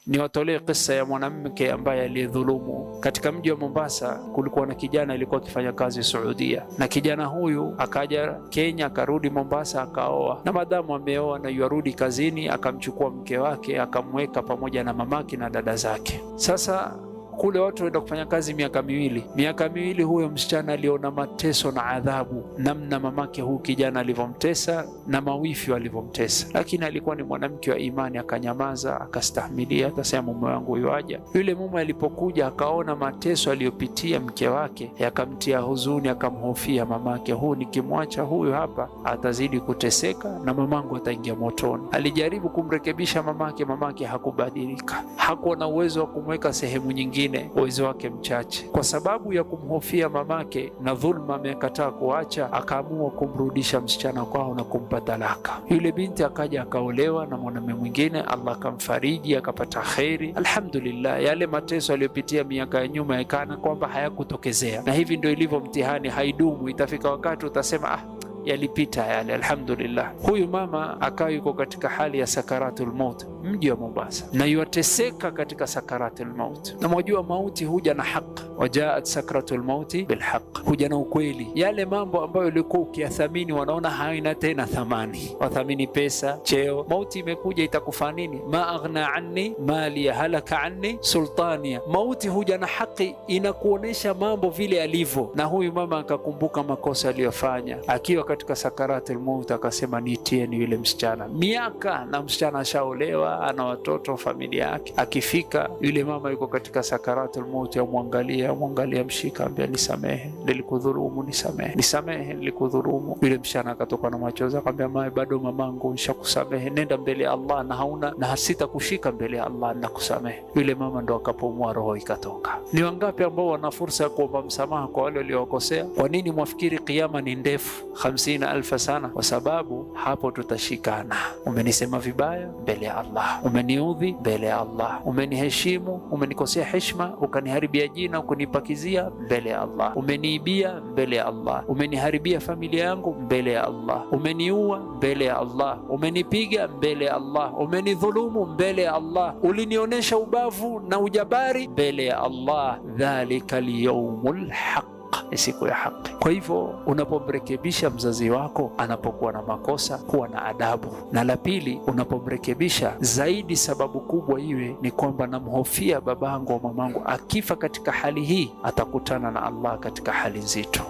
Niwatolee kisa ya mwanamke ambaye alidhulumu. Katika mji wa Mombasa kulikuwa na kijana alikuwa akifanya kazi Saudia, na kijana huyu akaja Kenya, akarudi Mombasa, akaoa, na madamu ameoa na yarudi kazini, akamchukua mke wake akamweka pamoja na mamake na dada zake. Sasa kule watu waenda kufanya kazi miaka miwili, huyo msichana aliona mateso na adhabu, namna mamake huyu kijana alivyomtesa na mawifi walivyomtesa, lakini alikuwa ni mwanamke wa imani, akanyamaza, akastahimilia, atasema mume wangu yuaja. Yule mume alipokuja akaona mateso aliyopitia mke wake, yakamtia huzuni, akamhofia mamake, huyu nikimwacha huyu hapa atazidi kuteseka na mamangu ataingia motoni. Alijaribu kumrekebisha mamake hakubadilika, hakuwa na uwezo wa kumweka sehemu nyingine, uwezo wake mchache. Kwa sababu ya kumhofia mamake na dhulma amekataa kuacha, akaamua kumrudisha msichana kwao na kumpa talaka. Yule binti akaja akaolewa na mwanamume mwingine, Allah akamfariji, akapata kheri. Alhamdulillah, yale mateso aliyopitia miaka ya nyuma yakana kwamba hayakutokezea. Na hivi ndio ilivyo mtihani, haidumu. Itafika wakati utasema yalipita yale, alhamdulillah. Huyu mama akawa yuko katika hali ya sakaratul maut, mji wa Mombasa, na yuateseka katika sakaratul maut. Na mwajua mauti huja na haq, wajaat sakratul mauti bilhaq, huja na ukweli. Yale mambo ambayo ulikuwa ukiyathamini wanaona haina tena thamani, wathamini pesa, cheo, mauti imekuja itakufa nini? Ma aghna anni mali, halaka anni sultania. Mauti huja na haki, inakuonesha mambo vile alivyo. Na huyu mama akakumbuka makosa aliyofanya akiwa katika sakaratul maut, akasema nitieni yule msichana. Miaka na msichana ashaolewa, ana watoto, familia yake. Akifika yule mama yuko katika sakaratul maut, amwangalia, mshika, ambia nisamehe, nilikudhulumu, nisamehe, nilikudhulumu. Yule msichana akatoka na machozi, akamwambia mama, bado mamangu, nishakusamehe, nenda mbele ya Allah na hasita kushika mbele ya Allah, nakusamehe. Yule mama ndo akapumua, roho ikatoka. Ni wangapi ambao wana fursa ya kuomba msamaha kwa wale waliowakosea? Kwa nini mwafikiri kiyama ni ndefu 50,000 sana? Kwa sababu hapo tutashikana. Umenisema vibaya mbele ya Allah, umeniudhi mbele ya Allah, umeniheshimu, umenikosea heshima, ukaniharibia jina, ukunipakizia mbele ya Allah, umeniibia mbele ya Allah, umeniharibia familia yangu mbele ya Allah, umeniua mbele ya Allah, umenipiga mbele ya Allah, umenidhulumu mbele ya Allah, ulinionyesha ubavu na ujabari mbele ya Allah. Dhalika al-yawmul haq, siku ya haki. Kwa hivyo unapomrekebisha mzazi wako anapokuwa na makosa, kuwa na adabu. Na la pili, unapomrekebisha zaidi, sababu kubwa iwe ni kwamba namhofia babangu au mamangu, akifa katika hali hii atakutana na Allah katika hali nzito.